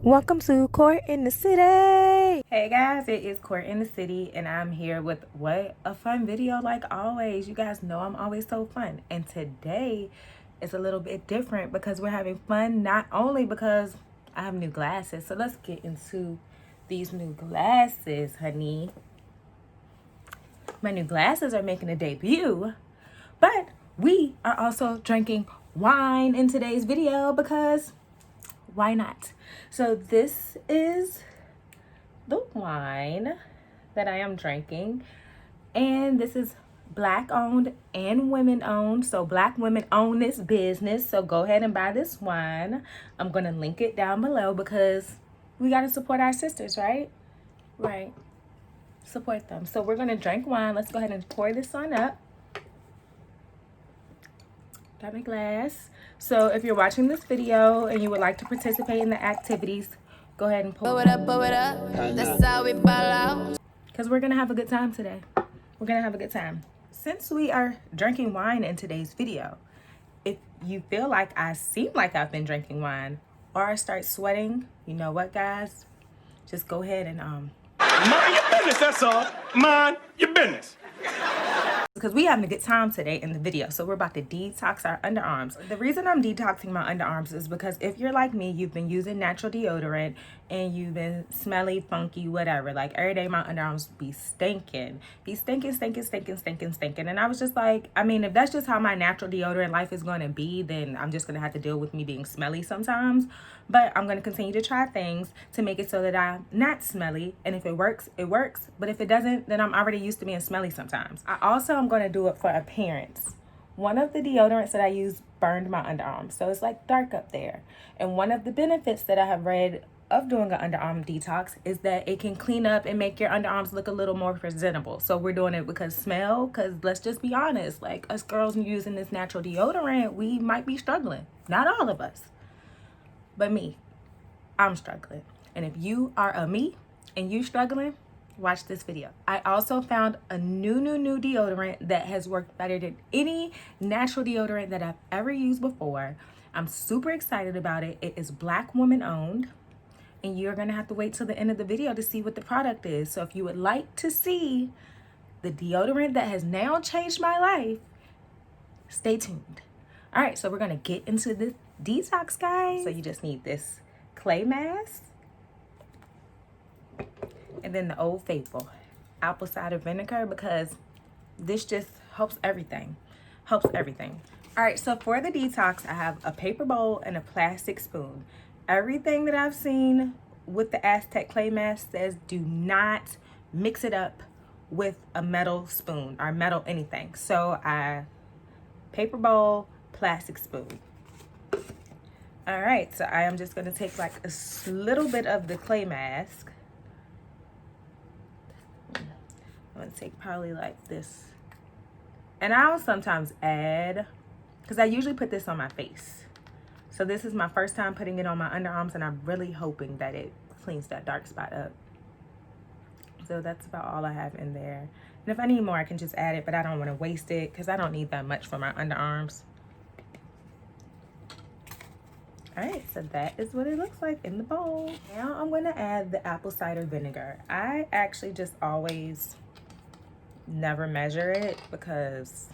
Welcome to Court in the City. Hey guys, it is Court in the City, and I'm here with what a fun video like always. You guys know I'm always so fun, and today is a little bit different because we're having fun not only because I have new glasses. So let's get into these new glasses, honey. My new glasses are making a debut, but we are also drinking wine in today's video because why not? So this is the wine that I am drinking, and this is Black owned and women owned, so Black women own this business, so go ahead and buy this wine. I'm gonna link it down below because we got to support our sisters, right? Support them. So we're gonna drink wine. Let's go ahead and pour this on up. Got my glass. So if you're watching this video and you would like to participate in the activities, go ahead and pour it up. That's how we ball out. Because we're gonna have a good time today. We're gonna have a good time. Since we are drinking wine in today's video, if you feel like I seem like I've been drinking wine or I start sweating, you know what, guys? Just go ahead and mind your business, that's all. Mind your business. because we having a good time today in the video. So we're about to detox our underarms. The reason I'm detoxing my underarms is because if you're like me, you've been using natural deodorant and you've been smelly, funky, whatever. Like every day my underarms be stinking. And I was just like, I mean, if that's just how my natural deodorant life is going to be, then I'm just going to have to deal with me being smelly sometimes. But I'm going to continue to try things to make it so that I'm not smelly. And if it works, it works. But if it doesn't, then I'm already used to being smelly sometimes. I also am going to do it for appearance. One of the deodorants that I use burned my underarms, so it's like dark up there. And one of the benefits that I have read of doing an underarm detox is that it can clean up and make your underarms look a little more presentable. So we're doing it because let's just be honest, like us girls using this natural deodorant, we might be struggling. Not all of us, but me, I'm struggling. And if you are a me and you struggling, watch this video. I also found a new deodorant that has worked better than any natural deodorant that I've ever used before. I'm super excited about it. It is Black woman owned, and you're gonna have to wait till the end of the video to see what the product is. So if you would like to see the deodorant that has now changed my life, stay tuned. All right, so we're gonna get into the detox, guys. So you just need this clay mask, and then the Old Faithful apple cider vinegar, because this just helps everything. All right, so for the detox, I have a paper bowl and a plastic spoon. Everything that I've seen with the Aztec Clay Mask says do not mix it up with a metal spoon or metal anything. So paper bowl, plastic spoon. All right, so I am just gonna take like a little bit of the clay mask. I'm gonna take probably like this. And I'll sometimes add, because I usually put this on my face. So this is my first time putting it on my underarms, and I'm really hoping that it cleans that dark spot up. So that's about all I have in there. And if I need more, I can just add it, but I don't want to waste it because I don't need that much for my underarms. All right, so that is what it looks like in the bowl. Now I'm going to add the apple cider vinegar. I actually just always never measure it because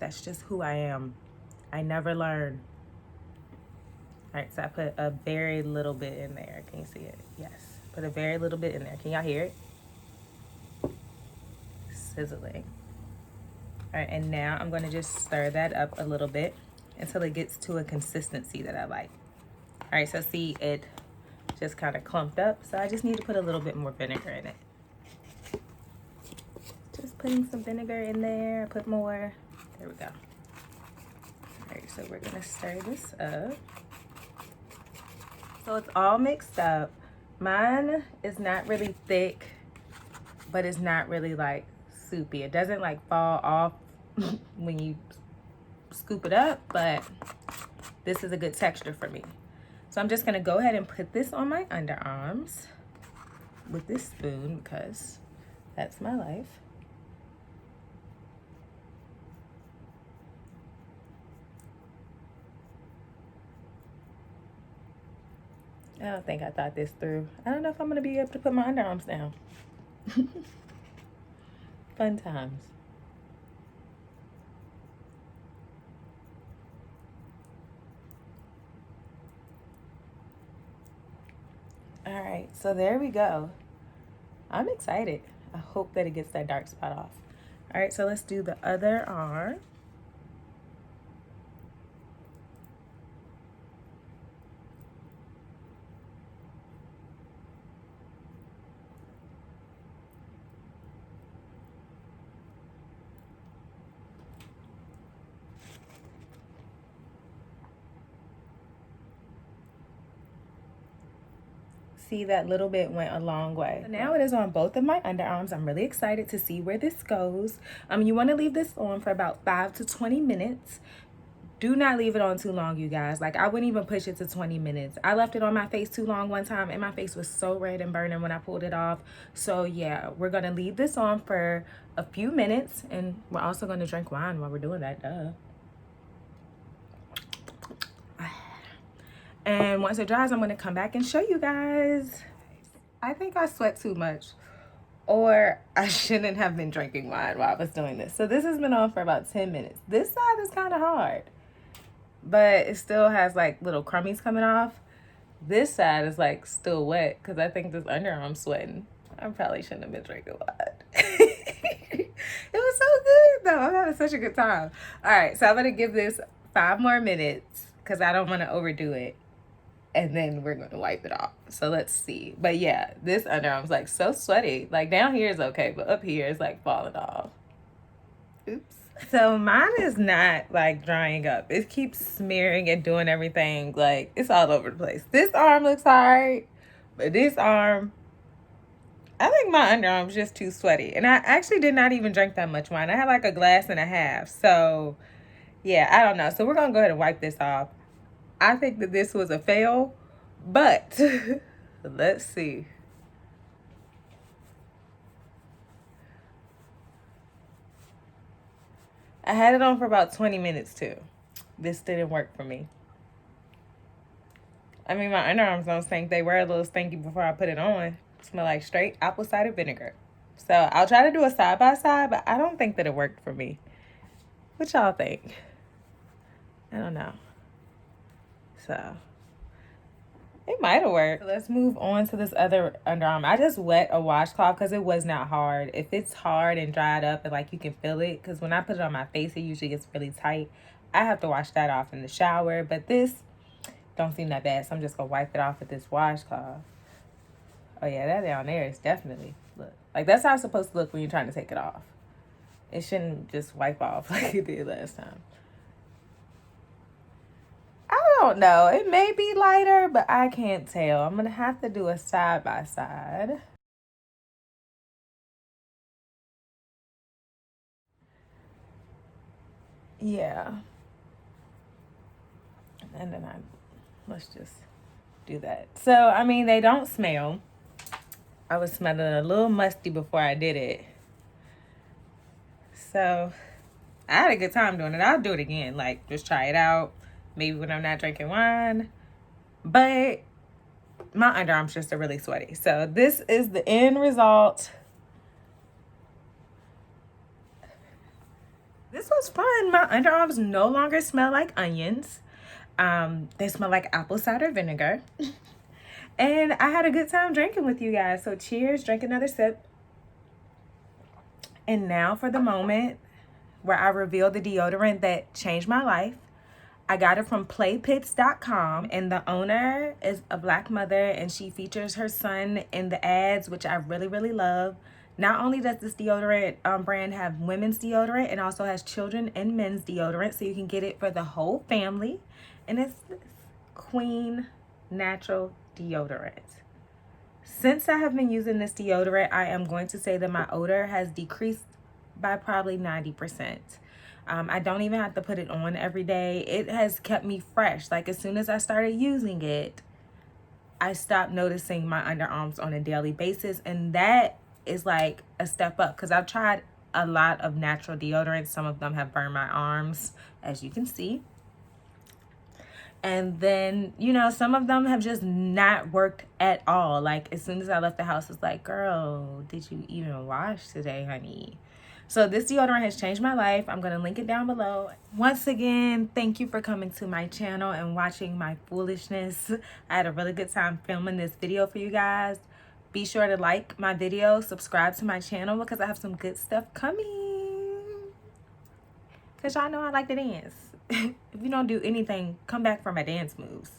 that's just who I am. I never learn. All right, so I put a very little bit in there. Can you see it? Yes, put a very little bit in there. Can y'all hear it? Sizzling. All right, and now I'm gonna just stir that up a little bit until it gets to a consistency that I like. All right, so see, it just kind of clumped up. So I just need to put a little bit more vinegar in it. Just putting some vinegar in there, put more. There we go. All right, so we're gonna stir this up. So it's all mixed up. Mine is not really thick, but it's not really like soupy. It doesn't like fall off when you scoop it up, but this is a good texture for me. So I'm just gonna go ahead and put this on my underarms with this spoon because that's my life. I don't think I thought this through. I don't know if I'm going to be able to put my underarms down. Fun times. All right, so there we go. I'm excited. I hope that it gets that dark spot off. All right, so let's do the other arm. See, that little bit went a long way. So now it is on both of my underarms. I'm really excited to see where this goes. You want to leave this on for about 5 to 20 minutes. Do not leave it on too long, you guys. Like, I wouldn't even push it to 20 minutes. I left it on my face too long one time, and my face was so red and burning when I pulled it off. So yeah, we're gonna leave this on for a few minutes, and we're also gonna drink wine while we're doing that. Duh. And once it dries, I'm gonna come back and show you guys. I think I sweat too much, or I shouldn't have been drinking wine while I was doing this. So this has been on for about 10 minutes. This side is kind of hard, but it still has like little crummies coming off. This side is like still wet because I think this underarm's sweating. I probably shouldn't have been drinking wine. It was so good though. I'm having such a good time. All right, so I'm gonna give this 5 more minutes because I don't want to overdo it. And then we're going to wipe it off. So let's see. But yeah, this underarm's like so sweaty. Like down here is okay, but up here is like falling off. Oops. So mine is not like drying up. It keeps smearing and doing everything. Like it's all over the place. This arm looks hard, but this arm, I think my underarm's just too sweaty. And I actually did not even drink that much wine. I had like a glass and a half. So yeah, I don't know. So we're going to go ahead and wipe this off. I think that this was a fail, but let's see. I had it on for about 20 minutes too. This didn't work for me. I mean, my underarms don't stink. They were a little stinky before I put it on. Smell like straight apple cider vinegar. So I'll try to do a side by side, but I don't think that it worked for me. What y'all think? I don't know. So it might have worked. Let's move on to this other underarm. I just wet a washcloth because it was not hard. If it's hard and dried up and like you can feel it, because when I put it on my face, it usually gets really tight. I have to wash that off in the shower, but this don't seem that bad. So I'm just gonna wipe it off with this washcloth. Oh yeah, that down there is definitely, look. Like that's how it's supposed to look when you're trying to take it off. It shouldn't just wipe off like it did last time. I don't know. It may be lighter, but I can't tell. I'm going to have to do a side by side. Yeah. And then let's just do that. So, I mean, they don't smell. I was smelling a little musty before I did it. So, I had a good time doing it. I'll do it again. Like, just try it out. Maybe when I'm not drinking wine. But my underarms just are really sweaty. So this is the end result. This was fun. My underarms no longer smell like onions. They smell like apple cider vinegar. And I had a good time drinking with you guys. So cheers, drink another sip. And now for the moment where I reveal the deodorant that changed my life. I got it from playpits.com, and the owner is a Black mother, and she features her son in the ads, which I really, really love. Not only does this deodorant brand have women's deodorant, it also has children and men's deodorant, so you can get it for the whole family. And it's Queen Natural Deodorant. Since I have been using this deodorant, I am going to say that my odor has decreased by probably 90%. I don't even have to put it on every day. It has kept me fresh. Like as soon as I started using it, I stopped noticing my underarms on a daily basis. And that is like a step up because I've tried a lot of natural deodorants. Some of them have burned my arms, as you can see. And then, you know, some of them have just not worked at all. Like, as soon as I left the house, it's like, girl, did you even wash today, honey? So this deodorant has changed my life. I'm going to link it down below. Once again, thank you for coming to my channel and watching my foolishness. I had a really good time filming this video for you guys. Be sure to like my video, subscribe to my channel because I have some good stuff coming. Because y'all know I like to dance. If you don't do anything, come back for my dance moves.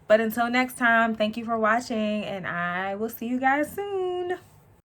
But until next time, thank you for watching, and I will see you guys soon.